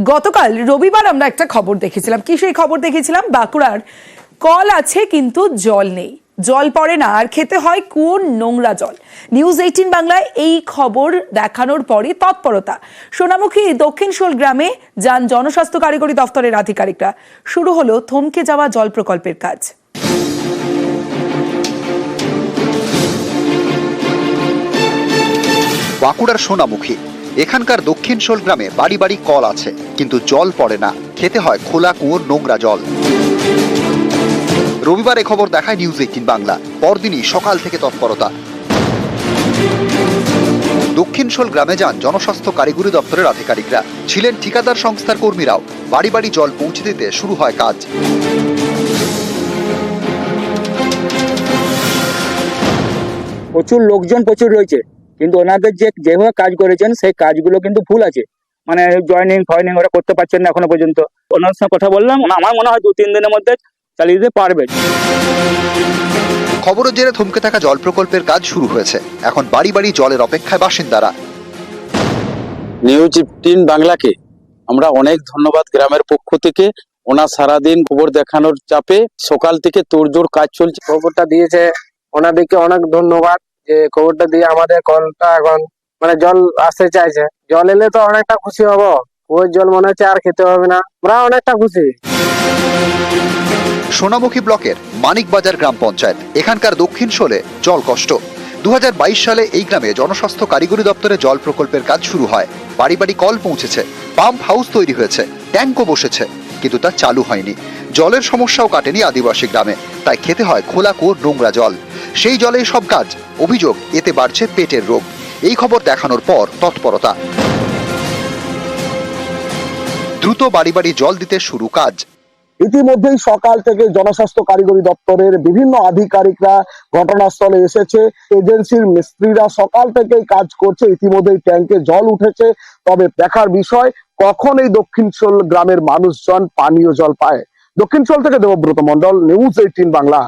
গতকাল রবিবার আমরা একটা খবর দেখেছিলাম। কি সেই খবর দেখেছিলাম? বাঁকুড়ার কল আছে কিন্তু জল নেই, জল পড়ে না, আর খেতে হয় কুয়োর নোংরা জল। নিউজ 18 বাংলায় এই খবর দেখানোর পরে তৎপরতা। সোনামুখী দক্ষিণশোল গ্রামে যান জনস্বাস্থ্য কারিগরি দফতরের আধিকারিকরা। শুরু হলো থমকে যাওয়া জল প্রকল্পের কাজ। বাঁকুড়ার সোনামুখী এখানকার দক্ষিণশোল গ্রামে বাড়ি বাড়ি কল আছে কিন্তু জল পড়ে না, খেতে হয় খোলা কুয়োর নোংরা জল। রবিবার এ খবর দেখায় নিউজ 18 বাংলা। পরদিনই সকাল থেকে তৎপরতা। দক্ষিণশোল গ্রামে যান জনস্বাস্থ্য কারিগরি দপ্তরের আধিকারিকরা, ছিলেন ঠিকাদার সংস্থার কর্মীরাও। বাড়ি বাড়ি জল পৌঁছে দিতে শুরু হয় কাজ। প্রচুর লোকজন প্রচুর রয়েছে, কিন্তু ওনাদের যেভাবে কাজ করেছেন সেই কাজগুলো কিন্তু ভুল আছে। মানে জয়নিং ফয়নিং ওরা করতে পারছেন না এখনো পর্যন্ত। ওনার সঙ্গে কথা বললাম, আমার মনে হয় 2-3 দিনের মধ্যে চালিয়ে দিতে পারবে। খবরের জেরে থমকে থাকা জল প্রকল্পের কাজ শুরু হয়েছে। এখন বাড়ি বাড়ি জলের অপেক্ষায় বাসিন্দারা। নিউজ 18 বাংলাকে আমরা অনেক ধন্যবাদ গ্রামের পক্ষ থেকে। ওনার সারাদিন খবর দেখানোর চাপে সকাল থেকে তোড়জোড় কাজ চলছে। খবরটা দিয়েছে, ওনাদেরকে অনেক ধন্যবাদ যে খবরটা দিয়ে আমাদের কলটা এখন মানে জল আসতে চাইছে। জল এলে তো অনেকটা খুশি হব। ওই জল মনে হচ্ছে আর খেতে হবে না, আমরা অনেকটা খুশি। সোনামুখী ব্লকের মানিকবাজার গ্রাম পঞ্চায়েত, এখানকার দক্ষিণশোলে জল কষ্ট। 2022 সালে এই গ্রামে জনস্বাস্থ্য কারিগরি দপ্তরে জল প্রকল্পের কাজ শুরু হয়। বাড়ি বাড়ি কল পৌঁছেছে, পাম্প হাউস তৈরি হয়েছে, ট্যাঙ্কও বসেছে, কিন্তু তা চালু হয়নি। জলের সমস্যাও কাটেনি আদিবাসী গ্রামে, তাই খেতে হয় খোলা কুয়োর নোংরা জল। সেই জলেই সব কাজ। অভিযোগ, এতে বাড়ছে পেটের রোগ। এই খবর দেখানোর পর তৎপরতা। দ্রুত বাড়ি বাড়ি জল দিতে শুরু কাজ। ইতিমধ্যেই সকাল থেকে জনস্বাস্থ্য কারিগরি দপ্তরের বিভিন্ন আধিকারিকরা ঘটনাস্থলে এসেছে। এজেন্সির মিস্ত্রিরা সকাল থেকেই কাজ করছে। ইতিমধ্যেই ট্যাঙ্কে জল উঠেছে। তবে দেখার বিষয়, কখন এই দক্ষিণশোল গ্রামের মানুষজন পানীয় জল পায়। দক্ষিণশোল থেকে দেবব্রত মণ্ডল, নিউজ 18 বাংলা।